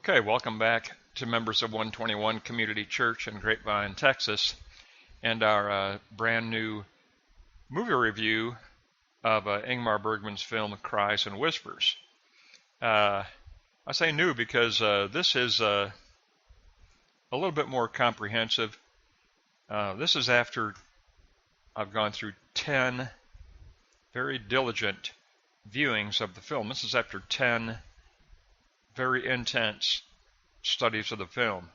Okay, welcome back to members of 121 Community Church in Grapevine, Texas, and our brand new movie review of INGMAR BERGMAN's film CRIES and Whispers. I say new because this is a little bit more comprehensive. This is after I've gone through 10 very diligent viewings of the film. This is after 10 very intense studies of the film.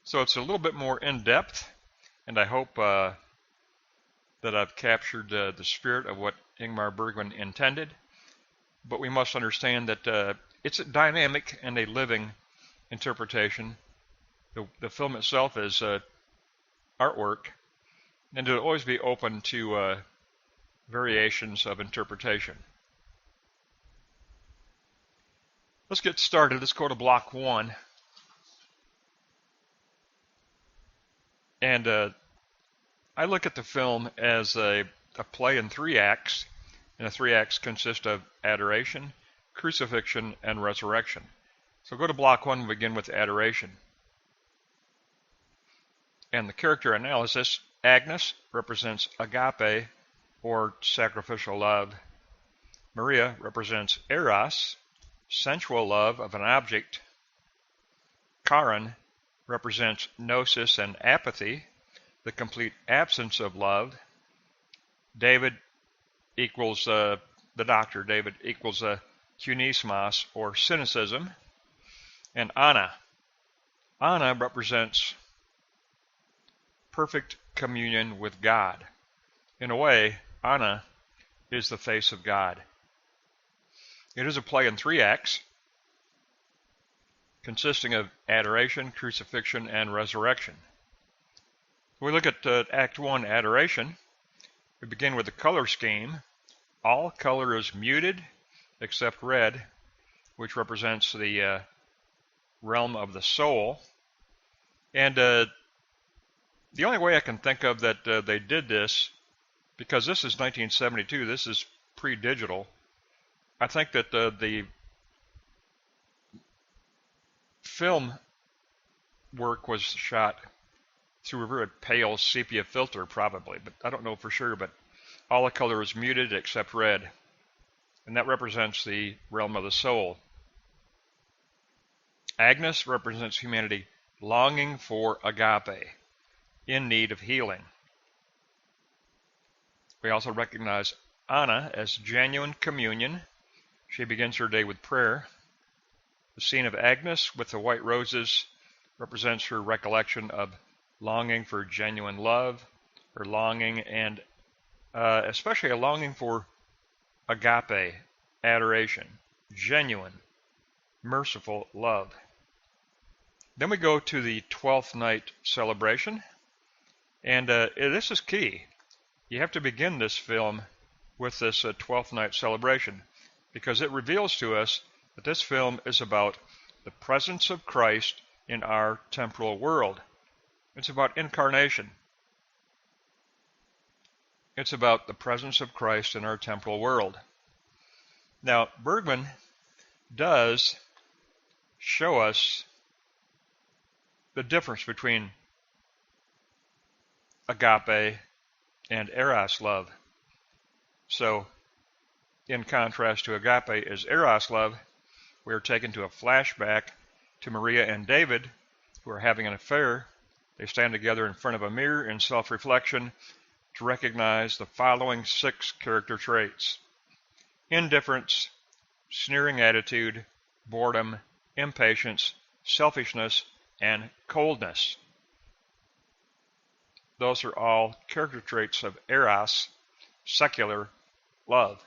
So it's a little bit more in-depth, and I hope that I've captured the spirit of what INGMAR BERGMAN intended. But we must understand that it's a dynamic and a living interpretation. The film itself is artwork, and it'll always be open to variations of interpretation. Let's get started. Let's go to block 1. And I look at the film as a play in 3 acts, and the 3 acts consist of adoration, crucifixion, and resurrection. So go to block 1 and begin with adoration. And the character analysis: Agnes represents agape, or sacrificial love. Maria represents eros, sensual love of an object. Karen represents gnosis and apathy, the complete absence of love. David equals the doctor. David equals kynismos, or cynicism. And Anna represents perfect communion with God. In a way, Anna is the face of God. It is a play in 3 acts, consisting of adoration, crucifixion, and resurrection. We look at Act 1, adoration. We begin with the color scheme. All color is muted except red, which represents the realm of the soul. And the only way I can think of that they did this, because this is 1972, this is pre-digital, I think that the film work was shot through a very pale sepia filter, probably, but I don't know for sure. But all the color is muted except red, and that represents the realm of the soul. Agnes represents humanity longing for agape, in need of healing. We also recognize Anna as genuine communion. She begins her day with prayer. The scene of Agnes with the white roses represents her recollection of longing for genuine love, her longing, and especially a longing for agape, adoration, genuine, merciful love. Then we go to the 12th night celebration, and this is key. You have to begin this film with this 12th night celebration, because it reveals to us that this film is about the presence of Christ in our temporal world. It's about incarnation. It's about the presence of Christ in our temporal world. Now, Bergman does show us the difference between agape and eros love. So, in contrast to agape is eros love, we are taken to a flashback to Maria and David, who are having an affair. They stand together in front of a mirror in self-reflection to recognize the following 6 character traits: indifference, sneering attitude, boredom, impatience, selfishness, and coldness. Those are all character traits of eros, secular love.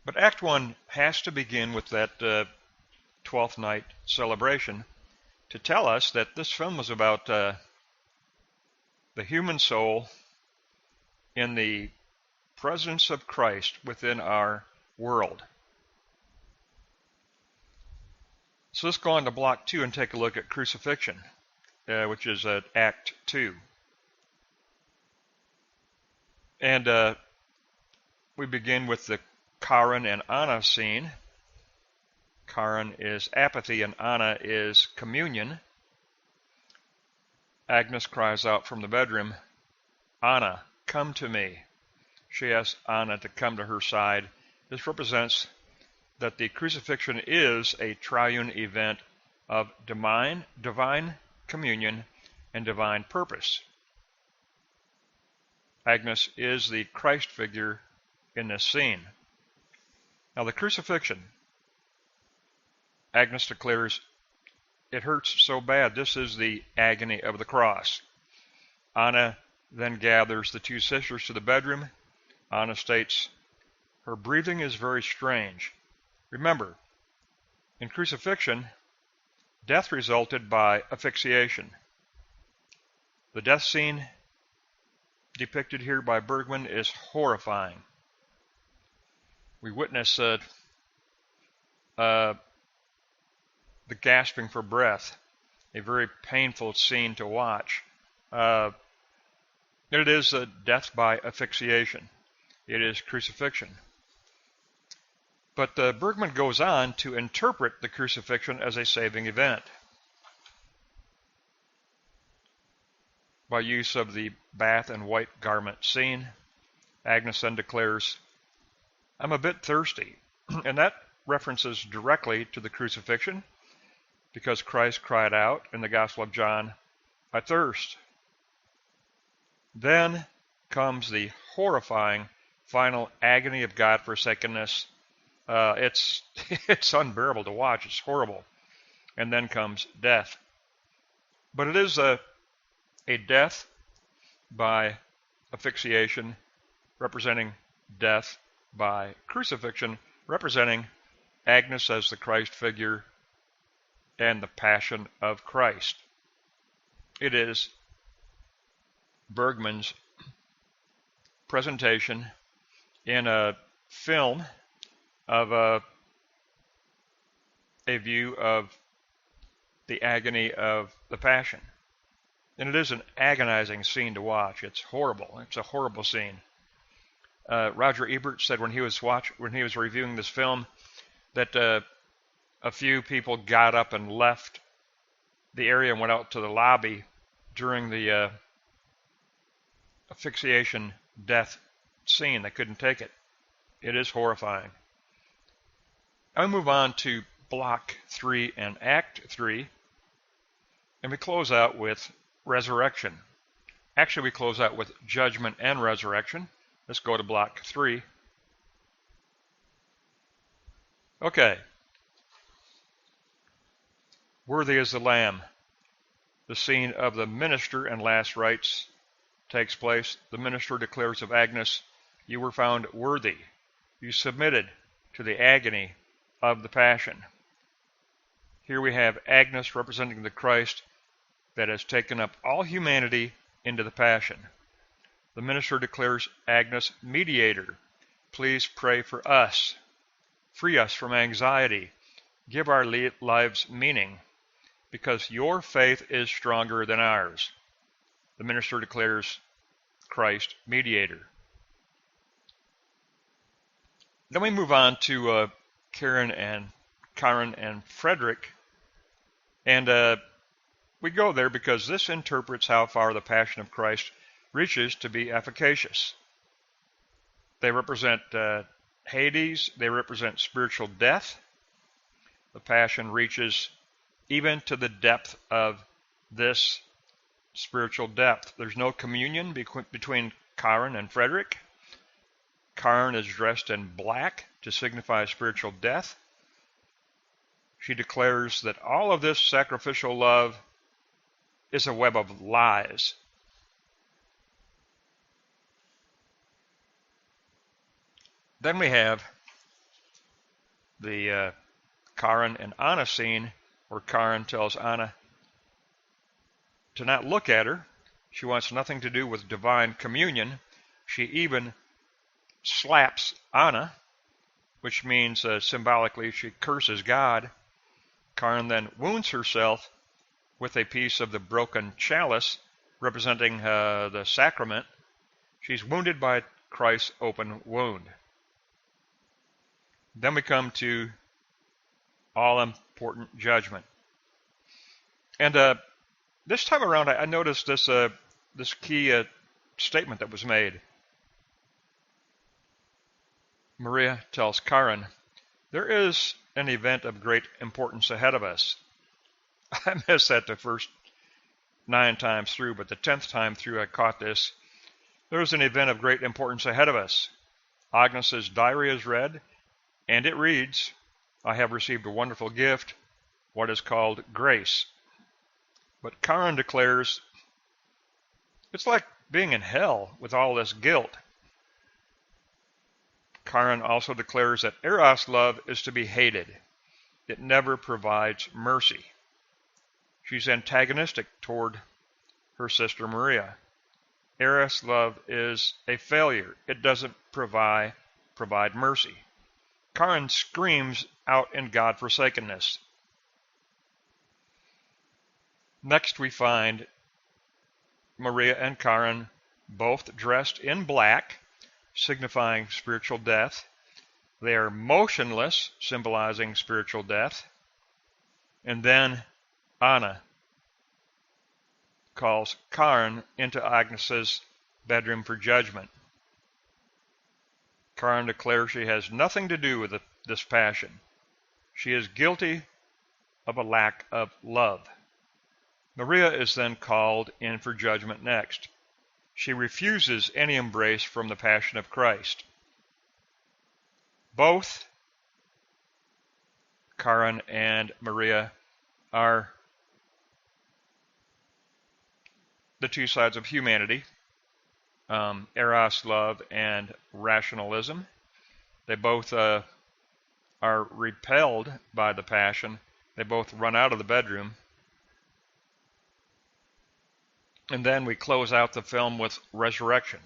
But Act 1 has to begin with that 12th night celebration to tell us that this film was about the human soul in the presence of Christ within our world. So let's go on to block 2 and take a look at crucifixion, which is Act 2. And we begin with the Karen and Anna scene. Karen is apathy, and Anna is communion. Agnes cries out from the bedroom, Anna, come to me. She asks Anna to come to her side. This represents that the crucifixion is a triune event of divine communion and divine purpose. Agnes is the Christ figure in this scene. Now the crucifixion, Agnes declares, it hurts so bad. This is the agony of the cross. Anna then gathers the two sisters to the bedroom. Anna states, her breathing is very strange. Remember, in crucifixion, death resulted by asphyxiation. The death scene depicted here by Bergman is horrifying. We witness the gasping for breath, a very painful scene to watch. It is a death by asphyxiation. It is crucifixion. But Bergman goes on to interpret the crucifixion as a saving event by use of the bath and white garment scene. Agnes then declares, I'm a bit thirsty, and that references directly to the crucifixion because Christ cried out in the Gospel of John, I thirst. Then comes the horrifying final agony of God-forsakenness. It's unbearable to watch. It's horrible. And then comes death. But it is a death by asphyxiation, representing death by crucifixion, representing Agnes as the Christ figure and the passion of Christ. It is Bergman's presentation in a film of a view of the agony of the Passion. And it is an agonizing scene to watch. It's horrible. It's a horrible scene. Roger Ebert said when he was reviewing this film that a few people got up and left the area and went out to the lobby during the asphyxiation death scene. They couldn't take it. It is horrifying. I move on to Block 3 and Act 3, and we close out with Resurrection. Actually, we close out with Judgment and Resurrection. Let's go to Block 3. Okay. Worthy is the Lamb. The scene of the minister and last rites takes place. The minister declares of Agnes, you were found worthy. You submitted to the agony of the Passion. Here we have Agnes representing the Christ that has taken up all humanity into the Passion. The minister declares Agnes mediator. Please pray for us. Free us from anxiety. Give our lives meaning, because your faith is stronger than ours. The minister declares Christ mediator. Then we move on to Karen and Frederick, and we go there because this interprets how far the Passion of Christ reaches to be efficacious. They represent Hades. They represent spiritual death. The Passion reaches even to the depth of this spiritual depth. There's no communion between Karen and Frederick. Karen is dressed in black to signify spiritual death. She declares that all of this sacrificial love is a web of lies. Then we have the Karen and Anna scene where Karen tells Anna to not look at her. She wants nothing to do with divine communion. She even slaps Anna, which means symbolically she curses God. Karen then wounds herself with a piece of the broken chalice representing the sacrament. She's wounded by Christ's open wound. Then we come to all-important judgment. And this time around, I noticed this key statement that was made. Maria tells Karen, "There is an event of great importance ahead of us." I missed that the first 9 times through, but the 10th time through I caught this. There is an event of great importance ahead of us. Agnes's diary is read, and it reads, "I have received a wonderful gift, what is called grace." But Karen declares, "It's like being in hell with all this guilt." Karen also declares that Eros love is to be hated. It never provides mercy. She's antagonistic toward her sister Maria. Eros love is a failure. It doesn't provide mercy. Karen screams out in God-forsakenness. Next we find Maria and Karen both dressed in black, signifying spiritual death. They are motionless, symbolizing spiritual death. And then Anna calls Karen into Agnes's bedroom for judgment. Karen declares she has nothing to do with this passion. She is guilty of a lack of love. Maria is then called in for judgment next. She refuses any embrace from the passion of Christ. Both Karen and Maria are the two sides of humanity, Eros love and rationalism. They both are repelled by the passion. They both run out of the bedroom. And then we close out the film with resurrection.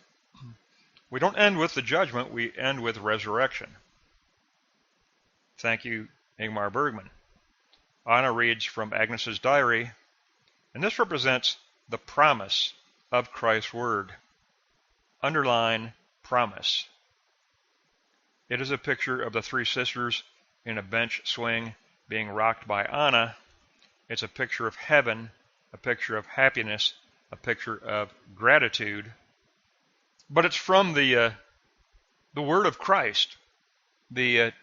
We don't end with the judgment, we end with resurrection. Thank you, Ingmar Bergman. Anna reads from Agnes's diary, and this represents the promise of Christ's word. Underline promise. It is a picture of the 3 sisters in a bench swing being rocked by Anna. It's a picture of heaven, a picture of happiness, a picture of gratitude. But it's from the word of Christ, the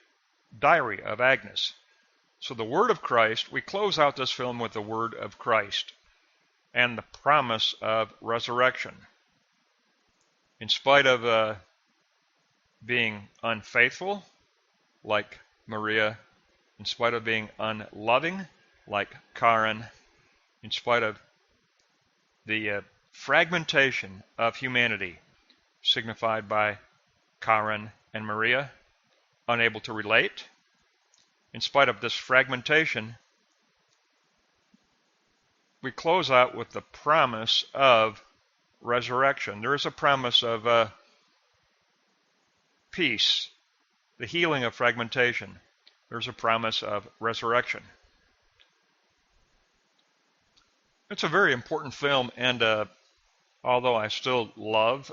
diary of Agnes. So the word of Christ, we close out this film with the word of Christ and the promise of resurrection. In spite of being unfaithful, like Maria, in spite of being unloving, like Karen, in spite of the fragmentation of humanity, signified by Karen and Maria, unable to relate, in spite of this fragmentation, we close out with the promise of resurrection. There is a promise of peace, the healing of fragmentation. There's a promise of resurrection. It's a very important film, and although I still love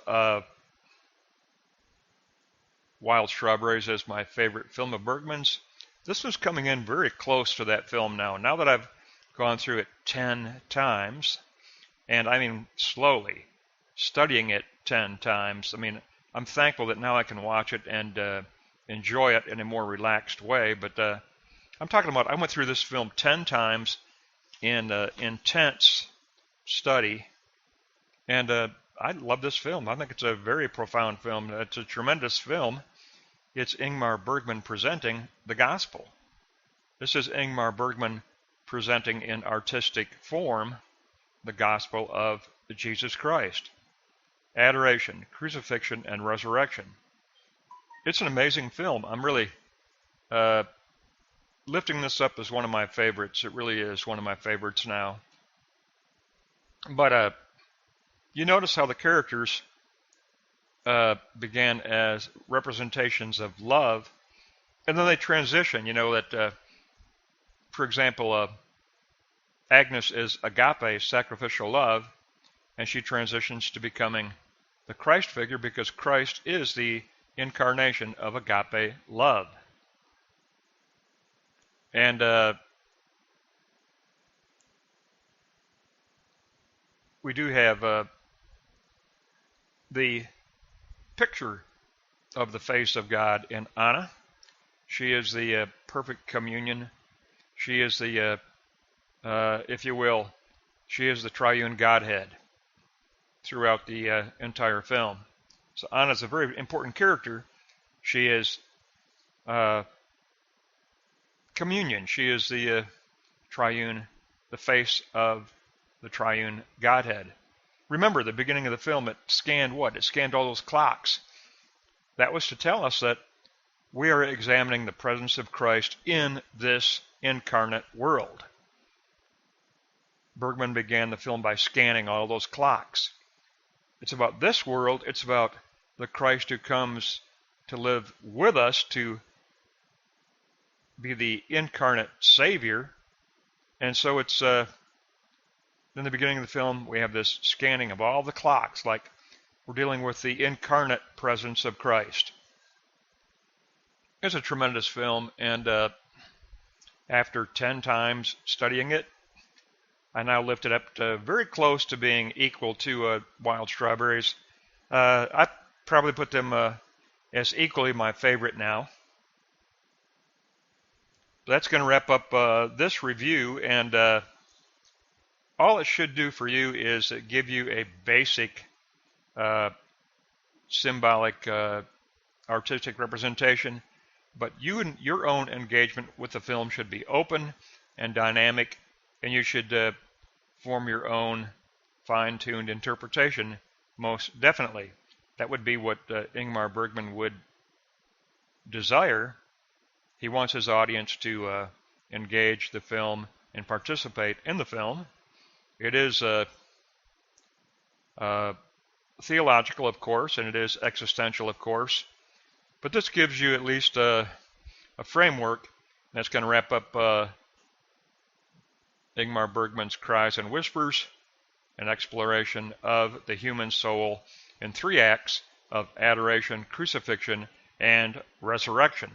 Wild Strawberries as my favorite film of Bergman's, this was coming in very close to that film now. Now that I've gone through it 10 times, and I mean slowly, studying it 10 times, I mean, I'm thankful that now I can watch it and enjoy it in a more relaxed way. But I'm talking about, I went through this film 10 times in intense study, and I love this film. I think it's a very profound film. It's a tremendous film. It's Ingmar Bergman presenting the gospel. This is Ingmar Bergman presenting in artistic form the gospel of Jesus Christ. Adoration, crucifixion, and resurrection. It's an amazing film. I'm really lifting this up as one of my favorites. It really is one of my favorites now. But you notice how the characters began as representations of love, and then they transition. You know that, for example, Agnes is agape, sacrificial love, and she transitions to becoming the Christ figure because Christ is the incarnation of agape love. And we do have the picture of the face of God in Anna. She is the perfect communion. She is the, if you will, she is the triune Godhead throughout the entire film. So Anna is a very important character. She is communion. She is the triune, the face of the triune Godhead. Remember, the beginning of the film, it scanned what? It scanned all those clocks. That was to tell us that we are examining the presence of Christ in this incarnate world. Bergman began the film by scanning all those clocks. It's about this world. It's about the Christ who comes to live with us, to be the incarnate Savior. And so it's in the beginning of the film, we have this scanning of all the clocks, like we're dealing with the incarnate presence of Christ. It's a tremendous film, and after 10 times studying it, I now lift it up to very close to being equal to Wild Strawberries. I probably put them as equally my favorite now. That's going to wrap up this review, and all it should do for you is give you a basic symbolic artistic representation, but your own engagement with the film should be open and dynamic, and you should form your own fine-tuned interpretation, most definitely. That would be what Ingmar Bergman would desire. He wants his audience to engage the film and participate in the film. It is theological, of course, and it is existential, of course. But this gives you at least a framework. That's going to wrap up Ingmar Bergman's Cries and Whispers, an exploration of the human soul in 3 acts of adoration, crucifixion, and resurrection.